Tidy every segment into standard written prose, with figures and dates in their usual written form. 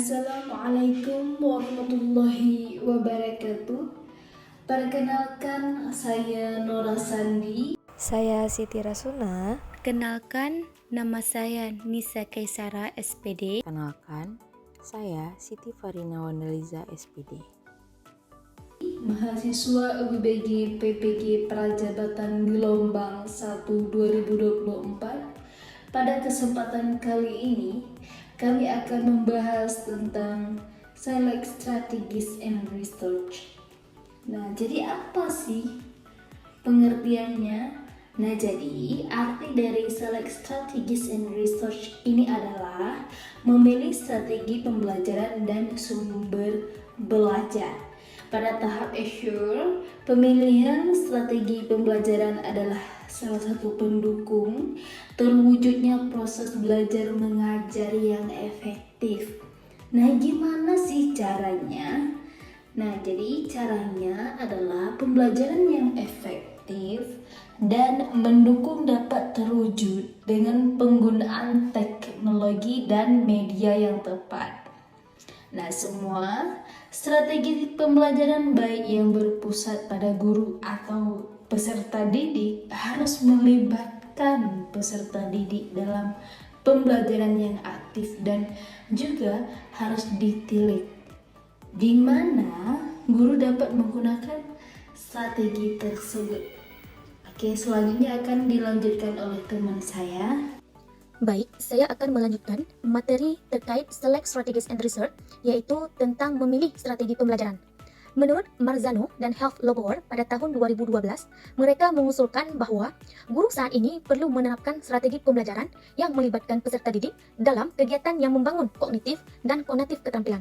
Assalamualaikum warahmatullahi wabarakatuh. Perkenalkan, saya Nora Sandi. Saya Siti Rasuna. Kenalkan, nama saya Nisa Kaisara SPD. Kenalkan, saya Siti Farina Wandaliza SPD. Mahasiswa UBG PPG Prajabatan Gelombang 1 2024. Pada kesempatan kali ini, kami akan membahas tentang Select Strategies and Research. Nah, jadi apa sih pengertiannya? Nah, jadi arti dari Select Strategies and Research ini adalah memilih strategi pembelajaran dan sumber belajar. Pada tahap Assure, pemilihan strategi pembelajaran adalah salah satu pendukung terwujudnya proses belajar mengajar yang efektif. Nah, gimana sih caranya? Nah, jadi caranya adalah pembelajaran yang efektif dan mendukung dapat terwujud dengan penggunaan teknologi dan media yang tepat. Nah, semua strategi pembelajaran baik yang berpusat pada guru atau peserta didik harus melibatkan peserta didik dalam pembelajaran yang aktif dan juga harus ditilik, di mana guru dapat menggunakan strategi tersebut. Oke, selanjutnya akan dilanjutkan oleh teman saya. Baik, saya akan melanjutkan materi terkait Select Strategies and Research, yaitu tentang memilih strategi pembelajaran. Menurut Marzano dan Health Lobor pada tahun 2012, mereka mengusulkan bahwa guru saat ini perlu menerapkan strategi pembelajaran yang melibatkan peserta didik dalam kegiatan yang membangun kognitif dan konatif keterampilan.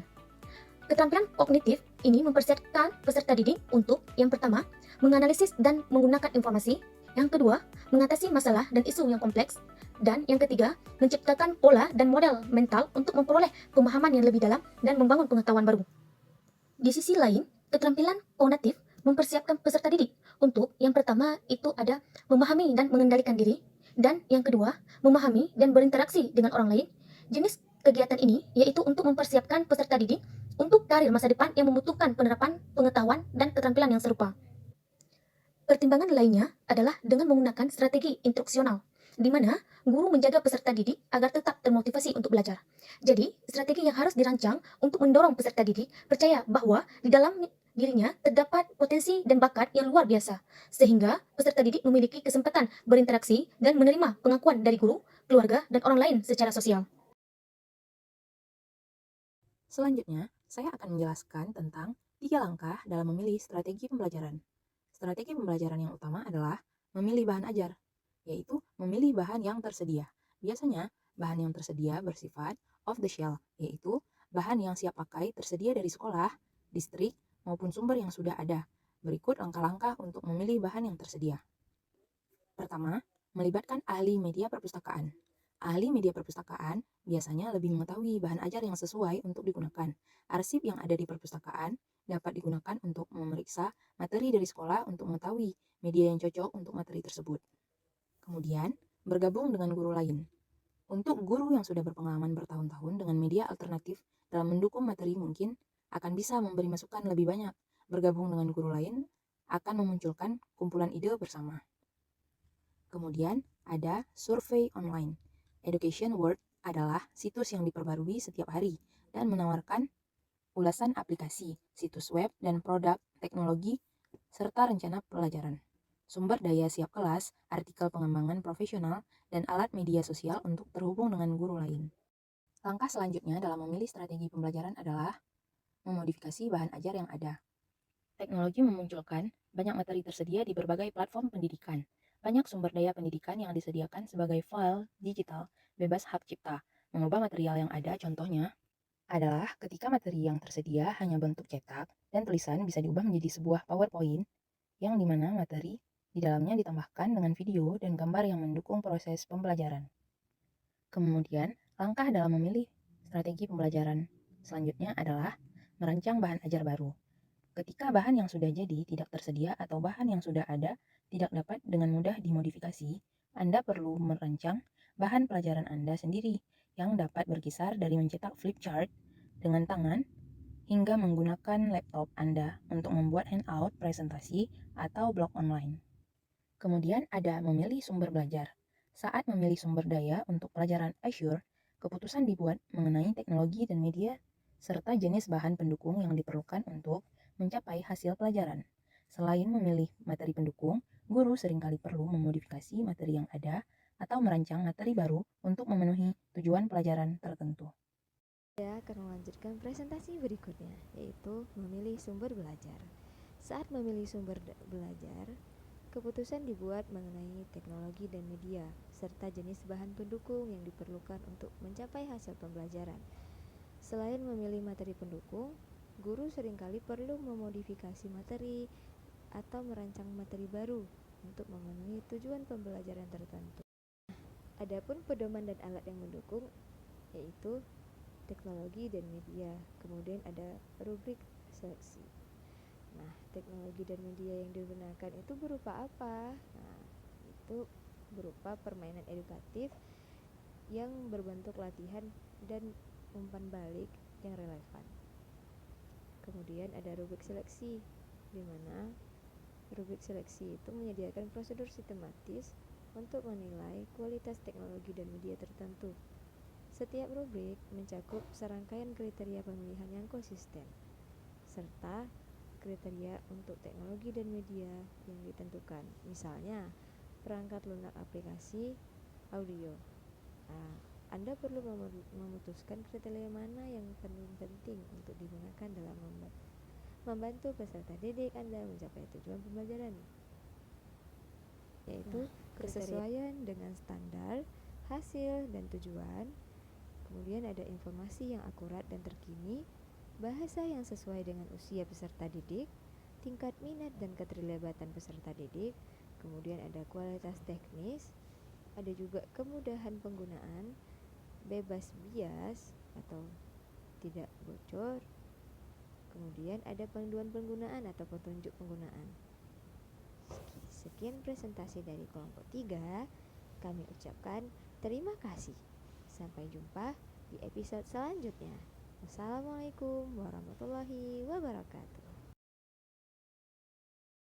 Keterampilan kognitif ini mempersiapkan peserta didik untuk, yang pertama, menganalisis dan menggunakan informasi, yang kedua, mengatasi masalah dan isu yang kompleks, dan yang ketiga, menciptakan pola dan model mental untuk memperoleh pemahaman yang lebih dalam dan membangun pengetahuan baru. Di sisi lain, keterampilan kognitif mempersiapkan peserta didik untuk, yang pertama, itu ada memahami dan mengendalikan diri, dan yang kedua, memahami dan berinteraksi dengan orang lain. Jenis kegiatan ini yaitu untuk mempersiapkan peserta didik untuk karir masa depan yang membutuhkan penerapan pengetahuan dan keterampilan yang serupa. Pertimbangan lainnya adalah dengan menggunakan strategi instruksional, di mana guru menjaga peserta didik agar tetap termotivasi untuk belajar. Jadi, strategi yang harus dirancang untuk mendorong peserta didik percaya bahwa di dalam dirinya terdapat potensi dan bakat yang luar biasa, sehingga peserta didik memiliki kesempatan berinteraksi dan menerima pengakuan dari guru, keluarga, dan orang lain secara sosial. Selanjutnya, saya akan menjelaskan tentang 3 langkah dalam memilih strategi pembelajaran. Strategi pembelajaran yang utama adalah memilih bahan ajar, yaitu memilih bahan yang tersedia. Biasanya, bahan yang tersedia bersifat off the shelf, yaitu bahan yang siap pakai tersedia dari sekolah, distrik, maupun sumber yang sudah ada. Berikut langkah-langkah untuk memilih bahan yang tersedia. Pertama, melibatkan ahli media perpustakaan. Ahli media perpustakaan biasanya lebih mengetahui bahan ajar yang sesuai untuk digunakan. Arsip yang ada di perpustakaan dapat digunakan untuk memeriksa materi dari sekolah untuk mengetahui media yang cocok untuk materi tersebut. Kemudian, bergabung dengan guru lain. Untuk guru yang sudah berpengalaman bertahun-tahun dengan media alternatif dalam mendukung materi mungkin akan bisa memberi masukan lebih banyak. Bergabung dengan guru lain akan memunculkan kumpulan ide bersama. Kemudian, ada survei online. Education World adalah situs yang diperbarui setiap hari dan menawarkan ulasan aplikasi, situs web, dan produk teknologi, serta rencana pelajaran. Sumber daya siap kelas, artikel pengembangan profesional, dan alat media sosial untuk terhubung dengan guru lain. Langkah selanjutnya dalam memilih strategi pembelajaran adalah memodifikasi bahan ajar yang ada. Teknologi memunculkan banyak materi tersedia di berbagai platform pendidikan. Banyak sumber daya pendidikan yang disediakan sebagai file digital bebas hak cipta. Mengubah material yang ada contohnya adalah ketika materi yang tersedia hanya bentuk cetak dan tulisan bisa diubah menjadi sebuah PowerPoint yang dimana materi di dalamnya ditambahkan dengan video dan gambar yang mendukung proses pembelajaran. Kemudian, langkah dalam memilih strategi pembelajaran selanjutnya adalah merancang bahan ajar baru. Ketika bahan yang sudah jadi tidak tersedia atau bahan yang sudah ada tidak dapat dengan mudah dimodifikasi, Anda perlu merancang bahan pelajaran Anda sendiri yang dapat berkisar dari mencetak flip chart dengan tangan hingga menggunakan laptop Anda untuk membuat handout, presentasi, atau blog online. Kemudian ada memilih sumber belajar. Saat memilih sumber daya untuk pelajaran Azure, keputusan dibuat mengenai teknologi dan media serta jenis bahan pendukung yang diperlukan untuk mencapai hasil pelajaran. Selain memilih materi pendukung, guru seringkali perlu memodifikasi materi yang ada atau merancang materi baru untuk memenuhi tujuan pelajaran tertentu. Saya akan melanjutkan presentasi berikutnya, yaitu memilih sumber belajar. Saat memilih sumber belajar, keputusan dibuat mengenai teknologi dan media, serta jenis bahan pendukung yang diperlukan untuk mencapai hasil pembelajaran. Selain memilih materi pendukung, guru seringkali perlu memodifikasi materi atau merancang materi baru untuk memenuhi tujuan pembelajaran tertentu. Adapun pedoman dan alat yang mendukung, yaitu teknologi dan media. Kemudian ada rubrik seleksi. Nah, teknologi dan media yang digunakan itu berupa apa? Nah, itu berupa permainan edukatif yang berbentuk latihan dan umpan balik yang relevan. Kemudian ada rubrik seleksi, di mana rubrik seleksi itu menyediakan prosedur sistematis untuk menilai kualitas teknologi dan media tertentu. Setiap rubrik mencakup serangkaian kriteria pemilihan yang konsisten, serta kriteria untuk teknologi dan media yang ditentukan. Misalnya, perangkat lunak aplikasi audio. Nah, Anda perlu memutuskan kriteria mana yang paling penting untuk digunakan dalam membantu peserta didik Anda mencapai tujuan pembelajaran, yaitu kesesuaian dengan standar, hasil, dan tujuan. Kemudian ada informasi yang akurat dan terkini, bahasa yang sesuai dengan usia peserta didik, tingkat minat dan keterlibatan peserta didik. Kemudian ada kualitas teknis, ada juga kemudahan penggunaan, bebas bias atau tidak bocor. Kemudian ada panduan penggunaan atau petunjuk penggunaan. Sekian presentasi dari kelompok 3. Kami ucapkan terima kasih. Sampai jumpa di episode selanjutnya. Wassalamualaikum warahmatullahi wabarakatuh.